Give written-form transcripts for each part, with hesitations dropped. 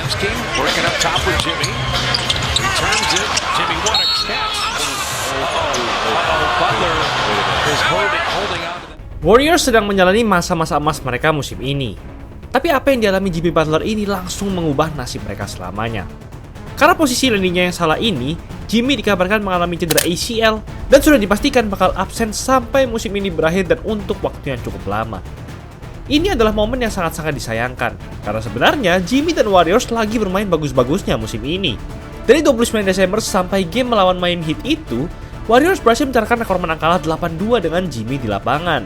Shamsky working up top with Jimmy. He turns it. Jimmy, what a catch. Butler is holding out. Warriors sedang menjalani masa-masa emas mereka musim ini. Tapi apa yang dialami Jimmy Butler ini langsung mengubah nasib mereka selamanya. Karena posisi landingnya yang salah ini, Jimmy dikabarkan mengalami cedera ACL dan sudah dipastikan bakal absen sampai musim ini berakhir dan untuk waktu yang cukup lama. Ini adalah momen yang sangat-sangat disayangkan, karena sebenarnya Jimmy dan Warriors lagi bermain bagus-bagusnya musim ini. Dari 29 Desember sampai game melawan Miami Heat itu, Warriors berhasil mencatatkan rekor menang kalah 8-2 dengan Jimmy di lapangan.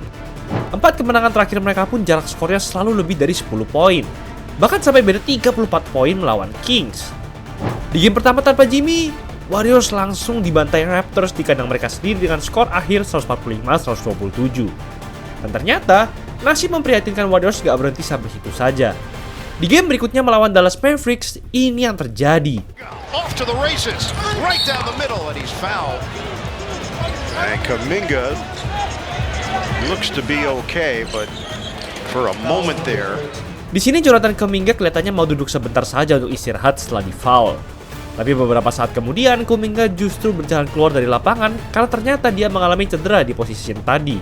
4 kemenangan terakhir mereka pun jarak skornya selalu lebih dari 10 poin, bahkan sampai beda 34 poin melawan Kings. Di game pertama tanpa Jimmy, Warriors langsung dibantai Raptors di kandang mereka sendiri dengan skor akhir 145-127. Dan ternyata, nasib memprihatinkan Warriors gak berhenti sampai situ saja. Di game berikutnya melawan Dallas Mavericks, ini yang terjadi. Off to the races, right down the middle, and he's fouled. And Kuminga looks to be okay, but for a moment there. Di sini Jonathan Kuminga kelihatannya mau duduk sebentar saja untuk istirahat setelah di-foul. Tapi beberapa saat kemudian, Kuminga justru berjalan keluar dari lapangan karena ternyata dia mengalami cedera di posisi yang tadi.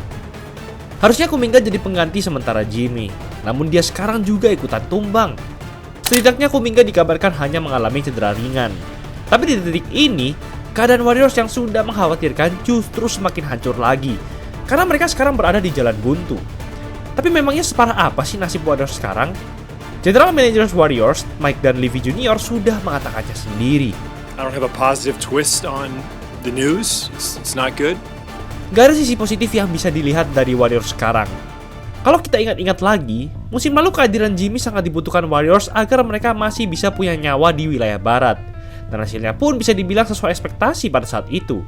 Harusnya Kuminga jadi pengganti sementara Jimmy, namun dia sekarang juga ikutan tumbang. Setidaknya Kuminga dikabarkan hanya mengalami cedera ringan. Tapi di titik ini, keadaan Warriors yang sudah mengkhawatirkan justru semakin hancur lagi, karena mereka sekarang berada di jalan buntu. Tapi memangnya separah apa sih nasib Warriors sekarang? General Manager Warriors, Mike Dunleavy Jr. sudah mengatakannya sendiri. I don't have a positive twist on the news. It's not good. Gak ada sisi positif yang bisa dilihat dari Warriors sekarang. Kalau kita ingat-ingat lagi, musim lalu kehadiran Jimmy sangat dibutuhkan Warriors agar mereka masih bisa punya nyawa di wilayah barat. Dan hasilnya pun bisa dibilang sesuai ekspektasi pada saat itu.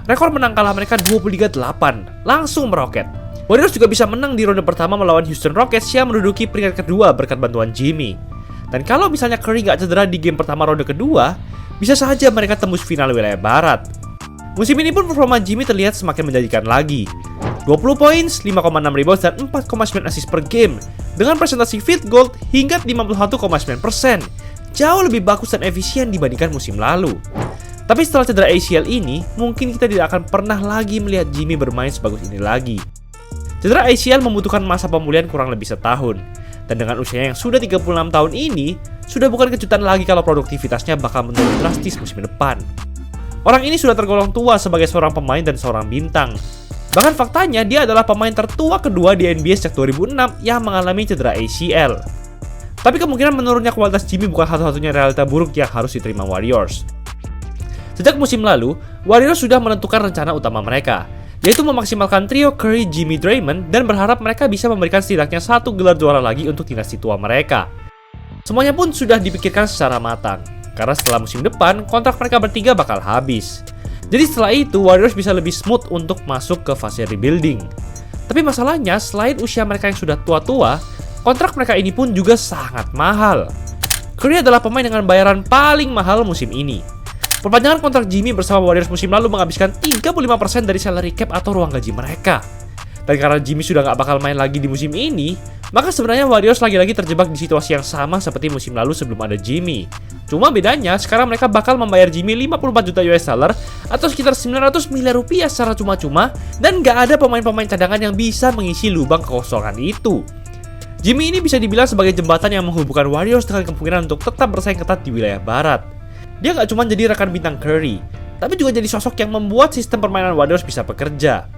Rekor menang kalah mereka 23-8, langsung meroket. Warriors juga bisa menang di ronde pertama melawan Houston Rockets yang menduduki peringkat kedua berkat bantuan Jimmy. Dan kalau misalnya Curry gak cedera di game pertama ronde kedua, bisa saja mereka tembus final wilayah barat. Musim ini pun performa Jimmy terlihat semakin menjanjikan lagi. 20 poin, 5,6 rebounds, dan 4,9 assist per game dengan presentasi field goal hingga 51,9%. Jauh lebih bagus dan efisien dibandingkan musim lalu. Tapi setelah cedera ACL ini, mungkin kita tidak akan pernah lagi melihat Jimmy bermain sebagus ini lagi. Cedera ACL membutuhkan masa pemulihan kurang lebih setahun. Dan dengan usianya yang sudah 36 tahun ini, sudah bukan kejutan lagi kalau produktivitasnya bakal menurun drastis musim depan. Orang ini sudah tergolong tua sebagai seorang pemain dan seorang bintang. Bahkan faktanya dia adalah pemain tertua kedua di NBA sejak 2006 yang mengalami cedera ACL. Tapi kemungkinan menurunnya kualitas Jimmy bukan satu-satunya realita buruk yang harus diterima Warriors. Sejak musim lalu, Warriors sudah menentukan rencana utama mereka, yaitu memaksimalkan trio Curry, Jimmy, Draymond, dan berharap mereka bisa memberikan setidaknya satu gelar juara lagi untuk dinasti tua mereka. Semuanya pun sudah dipikirkan secara matang, karena setelah musim depan, kontrak mereka bertiga bakal habis. Jadi setelah itu, Warriors bisa lebih smooth untuk masuk ke fase rebuilding. Tapi masalahnya, selain usia mereka yang sudah tua-tua, kontrak mereka ini pun juga sangat mahal. Curry adalah pemain dengan bayaran paling mahal musim ini. Perpanjangan kontrak Jimmy bersama Warriors musim lalu menghabiskan 35% dari salary cap atau ruang gaji mereka. Dan karena Jimmy sudah gak bakal main lagi di musim ini, maka sebenarnya Warriors lagi-lagi terjebak di situasi yang sama seperti musim lalu sebelum ada Jimmy. Cuma bedanya, sekarang mereka bakal membayar Jimmy 54 juta US dollar atau sekitar 900 miliar rupiah secara cuma-cuma, dan gak ada pemain-pemain cadangan yang bisa mengisi lubang kekosongan itu. Jimmy ini bisa dibilang sebagai jembatan yang menghubungkan Warriors dengan kemungkinan untuk tetap bersaing ketat di wilayah barat. Dia gak cuma jadi rekan bintang Curry, tapi juga jadi sosok yang membuat sistem permainan Warriors bisa bekerja.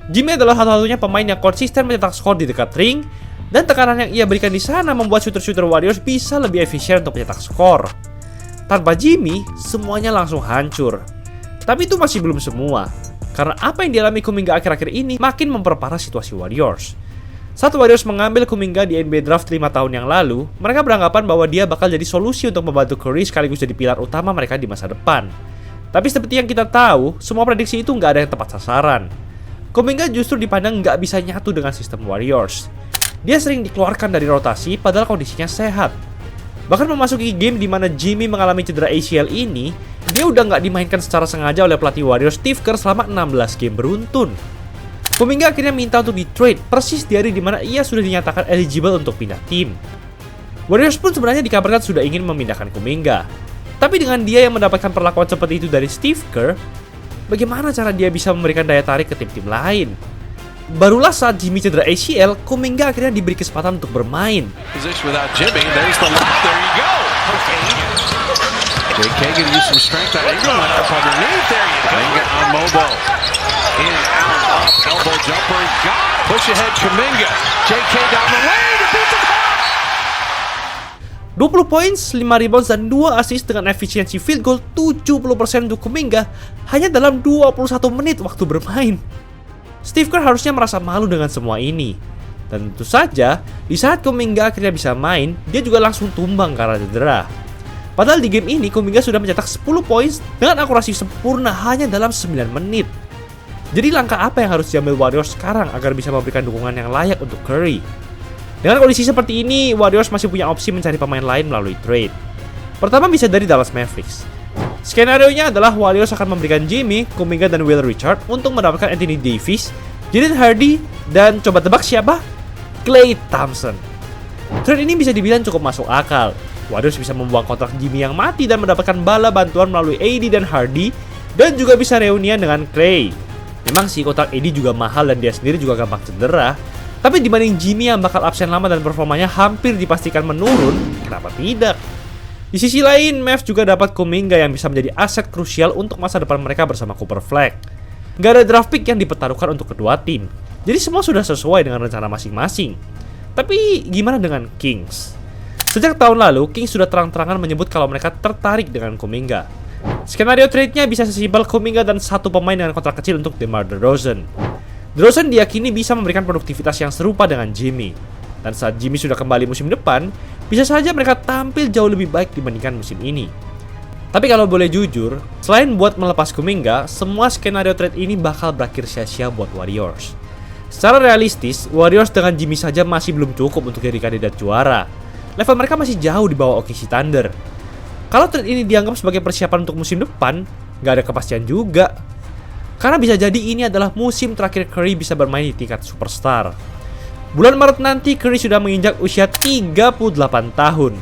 Jimmy adalah satu-satunya pemain yang konsisten mencetak skor di dekat ring, dan tekanan yang ia berikan di sana membuat shooter-shooter Warriors bisa lebih efisien untuk mencetak skor. Tanpa Jimmy, semuanya langsung hancur. Tapi itu masih belum semua, karena apa yang dialami Kuminga akhir-akhir ini makin memperparah situasi Warriors. Saat Warriors mengambil Kuminga di NBA Draft 5 tahun yang lalu, mereka beranggapan bahwa dia bakal jadi solusi untuk membantu Curry sekaligus jadi pilar utama mereka di masa depan. Tapi seperti yang kita tahu, semua prediksi itu nggak ada yang tepat sasaran. Kuminga justru dipandang nggak bisa nyatu dengan sistem Warriors. Dia sering dikeluarkan dari rotasi padahal kondisinya sehat. Bahkan memasuki game di mana Jimmy mengalami cedera ACL ini, dia udah nggak dimainkan secara sengaja oleh pelatih Warriors Steve Kerr selama 16 game beruntun. Kuminga akhirnya minta untuk di-trade persis di hari dimana ia sudah dinyatakan eligible untuk pindah tim. Warriors pun sebenarnya dikabarkan sudah ingin memindahkan Kuminga. Tapi dengan dia yang mendapatkan perlakuan seperti itu dari Steve Kerr, bagaimana cara dia bisa memberikan daya tarik ke tim-tim lain? Barulah saat Jimmy cedera ACL, Kuminga akhirnya diberi kesempatan untuk bermain. Position without Jimmy. There's the lock. There you go. Okay. JK can use some strength. Ingram went up underneath. There you go. Kuminga on mobile. In, out, up, elbow jumper. Got it. Push ahead Kuminga. JK down the lane to beat the clock. 20 poin, 5 rebounds, dan 2 assist dengan efisiensi field goal 70% untuk Kuminga hanya dalam 21 menit waktu bermain. Steve Kerr harusnya merasa malu dengan semua ini. Dan tentu saja, di saat Kuminga akhirnya bisa main, dia juga langsung tumbang karena cedera. Padahal di game ini, Kuminga sudah mencetak 10 poin dengan akurasi sempurna hanya dalam 9 menit. Jadi langkah apa yang harus diambil Warriors sekarang agar bisa memberikan dukungan yang layak untuk Curry? Dengan kondisi seperti ini, Warriors masih punya opsi mencari pemain lain melalui trade. Pertama bisa dari Dallas Mavericks. Skenario-nya adalah Warriors akan memberikan Jimmy, Kuminga, dan Will Richard untuk mendapatkan Anthony Davis, Jaden Hardy, dan coba tebak siapa? Klay Thompson. Trade ini bisa dibilang cukup masuk akal. Warriors bisa membuang kontrak Jimmy yang mati dan mendapatkan bala bantuan melalui AD dan Hardy, dan juga bisa reunian dengan Klay. Memang sih kontrak AD juga mahal dan dia sendiri juga gampang cedera, tapi dibanding Jimmy yang bakal absen lama dan performanya hampir dipastikan menurun, kenapa tidak? Di sisi lain, Mavs juga dapat Kuminga yang bisa menjadi aset krusial untuk masa depan mereka bersama Cooper Flag. Gak ada draft pick yang dipertaruhkan untuk kedua tim, jadi semua sudah sesuai dengan rencana masing-masing. Tapi gimana dengan Kings? Sejak tahun lalu, Kings sudah terang-terangan menyebut kalau mereka tertarik dengan Kuminga. Skenario trade-nya bisa sesimpel Kuminga dan satu pemain dengan kontrak kecil untuk DeMar DeRozan. DeRozan diyakini bisa memberikan produktivitas yang serupa dengan Jimmy. Dan saat Jimmy sudah kembali musim depan, bisa saja mereka tampil jauh lebih baik dibandingkan musim ini. Tapi kalau boleh jujur, selain buat melepas Kuminga, semua skenario trade ini bakal berakhir sia-sia buat Warriors. Secara realistis, Warriors dengan Jimmy saja masih belum cukup untuk jadi kandidat juara. Level mereka masih jauh di bawah OKC Thunder. Kalau trade ini dianggap sebagai persiapan untuk musim depan, nggak ada kepastian juga. Karena bisa jadi ini adalah musim terakhir Curry bisa bermain di tingkat superstar. Bulan Maret nanti Curry sudah menginjak usia 38 tahun.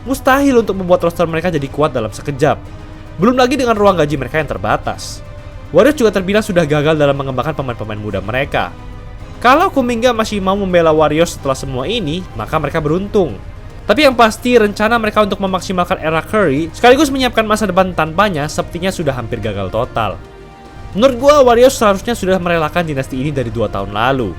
Mustahil untuk membuat roster mereka jadi kuat dalam sekejap. Belum lagi dengan ruang gaji mereka yang terbatas. Warriors juga terbilang sudah gagal dalam mengembangkan pemain-pemain muda mereka. Kalau Kuminga masih mau membela Warriors setelah semua ini, maka mereka beruntung. Tapi yang pasti rencana mereka untuk memaksimalkan era Curry sekaligus menyiapkan masa depan tanpanya sepertinya sudah hampir gagal total. Menurut gua, Warriors seharusnya sudah merelakan dinasti ini dari 2 tahun lalu.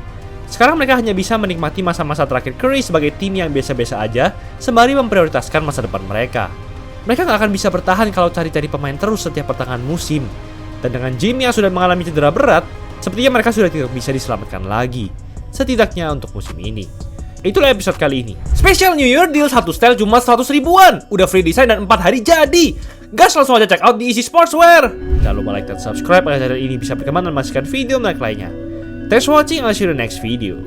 Sekarang mereka hanya bisa menikmati masa-masa terakhir Curry sebagai tim yang biasa-biasa aja sembari memprioritaskan masa depan mereka. Mereka nggak akan bisa bertahan kalau cari-cari pemain terus setiap pertengahan musim. Dan dengan Jimmy yang sudah mengalami cedera berat, sepertinya mereka sudah tidak bisa diselamatkan lagi. Setidaknya untuk musim ini. Itulah episode kali ini. Special New Year deal 1 style cuma 100 ribuan. Udah free design dan 4 hari jadi. Gas, langsung aja check out di Easy Sportswear. Jangan lupa like dan subscribe agar channel ini bisa berkembang dan menghasilkan video menarik lainnya. Thanks for watching, I'll see you in the next video.